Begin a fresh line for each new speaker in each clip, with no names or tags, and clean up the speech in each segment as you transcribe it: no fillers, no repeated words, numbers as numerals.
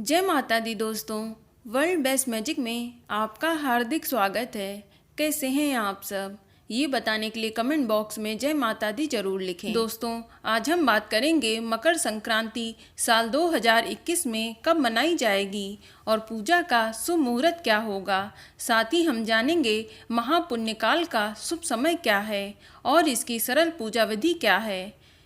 जय माता दी दोस्तों। वर्ल्ड बेस्ट मैजिक में आपका हार्दिक स्वागत है। कैसे हैं आप सब? ये बताने के लिए कमेंट बॉक्स में जय माता दी जरूर लिखें। दोस्तों, आज हम बात करेंगे मकर संक्रांति साल 2021 में कब मनाई जाएगी और पूजा का शुभ मुहूर्त क्या होगा। साथ ही हम जानेंगे महापुण्य काल का शुभ समय क्या है और इसकी सरल पूजा विधि क्या है।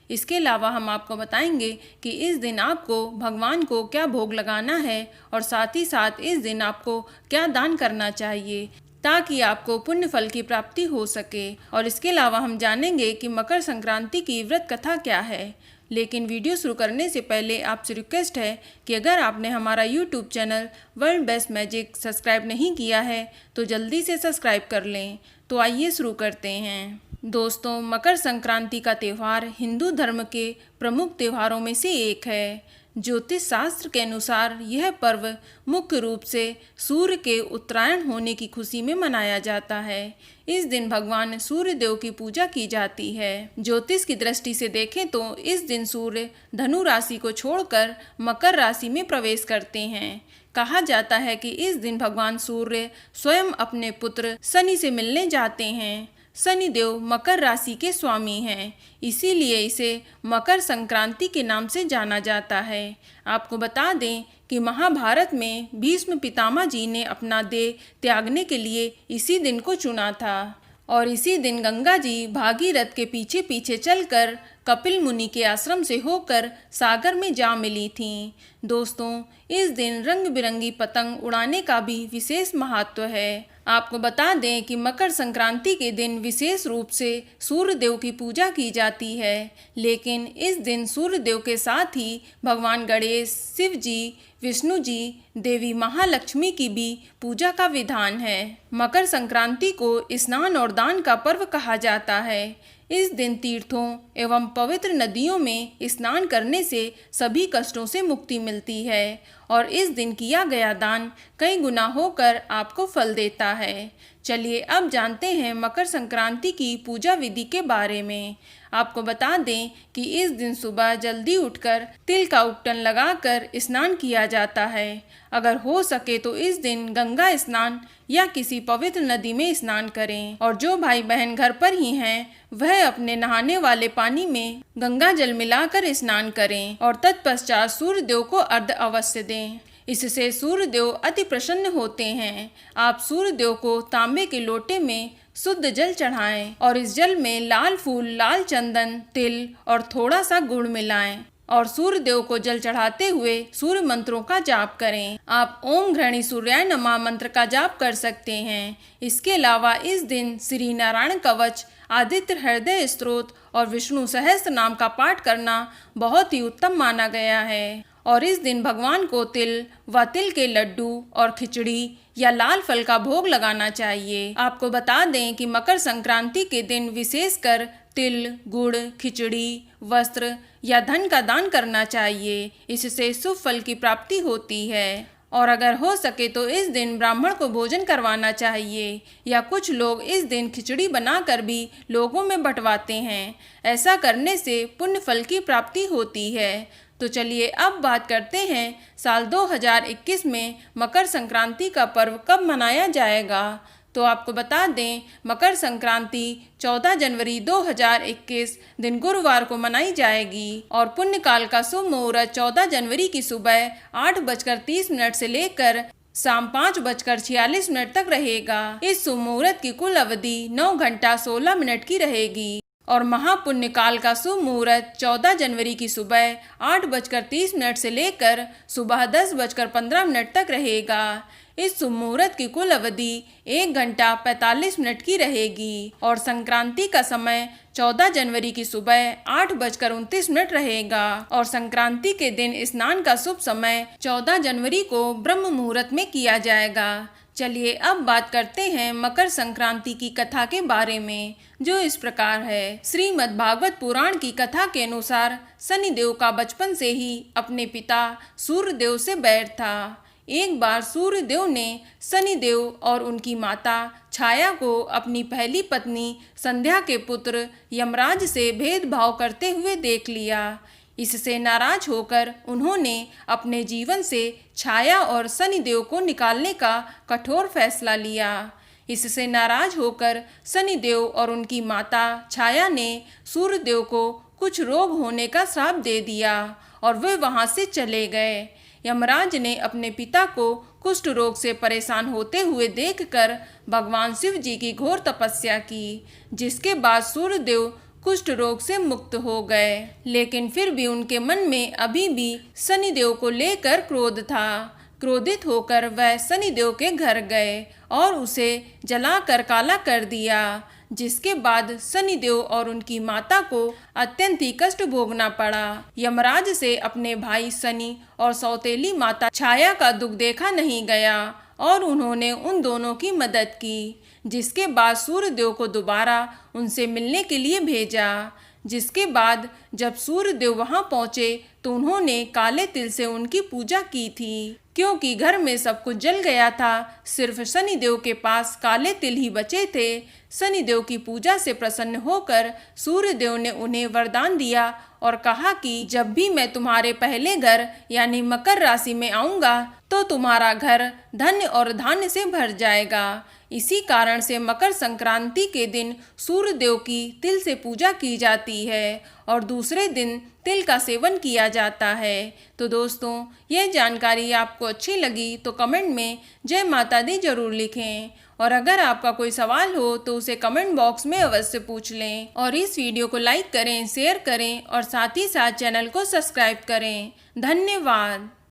इसके अलावा हम आपको बताएंगे कि इस दिन आपको भगवान को क्या भोग लगाना है और साथ ही साथ इस दिन आपको क्या दान करना चाहिए ताकि आपको पुण्य फल की प्राप्ति हो सके। और इसके अलावा हम जानेंगे कि मकर संक्रांति की व्रत कथा क्या है। लेकिन वीडियो शुरू करने से पहले आपसे रिक्वेस्ट है कि अगर आपने हमारा YouTube channel world best magic subscribe नहीं किया है तो जल्दी से सब्सक्राइब कर लें। तो आइए शुरू करते हैं। दोस्तों, मकर संक्रांति का त्यौहार हिंदू धर्म के प्रमुख त्योहारों में से एक है। ज्योतिष शास्त्र के अनुसार यह पर्व मुख्य रूप से सूर्य के उत्तरायण होने की खुशी में मनाया जाता है। इस दिन भगवान सूर्य देव की पूजा की जाती है। ज्योतिष की दृष्टि से देखें तो इस दिन सूर्य धनु राशि को छोड़कर मकर राशि में प्रवेश करते हैं। कहा जाता है कि इस दिन भगवान सूर्य स्वयं अपने पुत्र शनि से मिलने जाते हैं। शनि देव मकर राशि के स्वामी हैं, इसीलिए इसे मकर संक्रांति के नाम से जाना जाता है। आपको बता दें कि महाभारत में भीष्म पितामह जी ने अपना देह त्यागने के लिए इसी दिन को चुना था और इसी दिन गंगा जी भागीरथ के पीछे पीछे चलकर कपिल मुनि के आश्रम से होकर सागर में जा मिली थीं। दोस्तों, इस दिन रंग बिरंगी पतंग उड़ाने का भी विशेष महत्व है। आपको बता दें कि मकर संक्रांति के दिन विशेष रूप से सूर्य देव की पूजा की जाती है, लेकिन इस दिन सूर्य देव के साथ ही भगवान गणेश, शिव जी, विष्णु जी, देवी महालक्ष्मी की भी पूजा का विधान है। मकर संक्रांति को स्नान और दान का पर्व कहा जाता है। इस दिन तीर्थों एवं पवित्र नदियों में स्नान करने से सभी कष्टों से मुक्ति मिलती है और इस दिन किया गया दान कई गुना होकर आपको फल देता है। चलिए अब जानते हैं मकर संक्रांति की पूजा विधि के बारे में। आपको बता दें कि इस दिन सुबह जल्दी उठकर तिल का उपटन लगाकर स्नान किया जाता है। अगर हो सके तो इस दिन गंगा स्नान या किसी पवित्र नदी में स्नान करें और जो भाई बहन घर पर ही हैं वह अपने नहाने वाले पानी में गंगा जल मिलाकर स्नान करें और तत्पश्चात सूर्य देव को अर्घ्य अवश्य दें। इससे सूर्य देव अति प्रसन्न होते हैं। आप सूर्य देव को तांबे के लोटे में शुद्ध जल चढ़ाएं और इस जल में लाल फूल, लाल चंदन, तिल और थोड़ा सा गुड़ मिलाएं और सूर्य देव को जल चढ़ाते हुए सूर्य मंत्रों का जाप करें। आप ओम घृणी सूर्याय नमः मंत्र का जाप कर सकते हैं। इसके अलावा इस दिन श्री नारायण कवच, आदित्य हृदय स्तोत्र और विष्णु सहस्त्र नाम का पाठ करना बहुत ही उत्तम माना गया है और इस दिन भगवान को तिल व तिल के लड्डू और खिचड़ी या लाल फल का भोग लगाना चाहिए। आपको बता दें कि मकर संक्रांति के दिन विशेषकर तिल, गुड़, खिचड़ी, वस्त्र या धन का दान करना चाहिए। इससे शुभ फल की प्राप्ति होती है और अगर हो सके तो इस दिन ब्राह्मण को भोजन करवाना चाहिए या कुछ लोग इस दिन खिचड़ी बनाकर भी लोगों में बंटवाते हैं। ऐसा करने से पुण्य फल की प्राप्ति होती है। तो चलिए अब बात करते हैं साल 2021 में मकर संक्रांति का पर्व कब मनाया जाएगा। तो आपको बता दें मकर संक्रांति 14 जनवरी 2021 दिन गुरुवार को मनाई जाएगी और पुण्य काल का शुभ मुहूर्त 14 जनवरी की सुबह 8:30 से लेकर शाम 5:46 तक रहेगा। इस शुभ मुहूर्त की कुल अवधि 9 घंटा 16 मिनट की रहेगी और महापुण्य काल का शुभ मुहूर्त 14 जनवरी की सुबह 8:30 से लेकर सुबह 10:15 तक रहेगा। इस शुभ मुहूर्त की कुल अवधि 1 घंटा 45 मिनट की रहेगी और संक्रांति का समय 14 जनवरी की सुबह 8:29 रहेगा और संक्रांति के दिन स्नान का शुभ समय 14 जनवरी को ब्रह्म मुहूर्त में किया जाएगा। चलिए अब बात करते हैं मकर संक्रांति की कथा के बारे में, जो इस प्रकार है। श्रीमद् भागवत पुराण की कथा के अनुसार शनि देव का बचपन से ही अपने पिता सूर्य देव से बैर था। एक बार सूर्य देव ने शनि देव और उनकी माता छाया को अपनी पहली पत्नी संध्या के पुत्र यमराज से भेदभाव करते हुए देख लिया। इससे नाराज होकर उन्होंने अपने जीवन से छाया और शनिदेव को निकालने का कठोर फैसला लिया। इससे नाराज होकर शनिदेव और उनकी माता छाया ने सूर्यदेव को कुछ रोग होने का श्राप दे दिया और वे वहां से चले गए। यमराज ने अपने पिता को कुष्ठ रोग से परेशान होते हुए देखकर भगवान शिव जी की घोर तपस्या की, जिसके बाद सूर्यदेव कुष्ठ रोग से मुक्त हो गए। लेकिन फिर भी उनके मन में अभी भी शनिदेव को लेकर क्रोध था। क्रोधित होकर वह शनिदेव के घर गए और उसे जलाकर काला कर दिया, जिसके बाद शनिदेव और उनकी माता को अत्यंत ही कष्ट भोगना पड़ा। यमराज से अपने भाई शनि और सौतेली माता छाया का दुख देखा नहीं गया और उन्होंने उन दोनों की मदद की, जिसके बाद सूर्यदेव को दोबारा उनसे मिलने के लिए भेजा। जिसके बाद जब सूर्यदेव वहां पहुंचे तो उन्होंने काले तिल से उनकी पूजा की थी, क्योंकि घर में सब कुछ जल गया था, सिर्फ शनिदेव के पास काले तिल ही बचे थे। शनिदेव की पूजा से प्रसन्न होकर सूर्यदेव ने उन्हें वरदान दिया और कहा कि जब भी मैं तुम्हारे पहले घर यानी मकर राशि में आऊंगा तो तुम्हारा घर धन्य और धान्य से भर जाएगा। इसी कारण से मकर संक्रांति के दिन सूर्यदेव की तिल से पूजा की जाती है और दूसरे दिन तिल का सेवन किया जाता है। तो दोस्तों, यह जानकारी आपको अच्छी लगी तो कमेंट में जय माता दी जरूर लिखें और अगर आपका कोई सवाल हो तो उसे कमेंट बॉक्स में अवश्य पूछ लें और इस वीडियो को लाइक करें, शेयर करें और साथ ही साथ चैनल को सब्सक्राइब करें। धन्यवाद।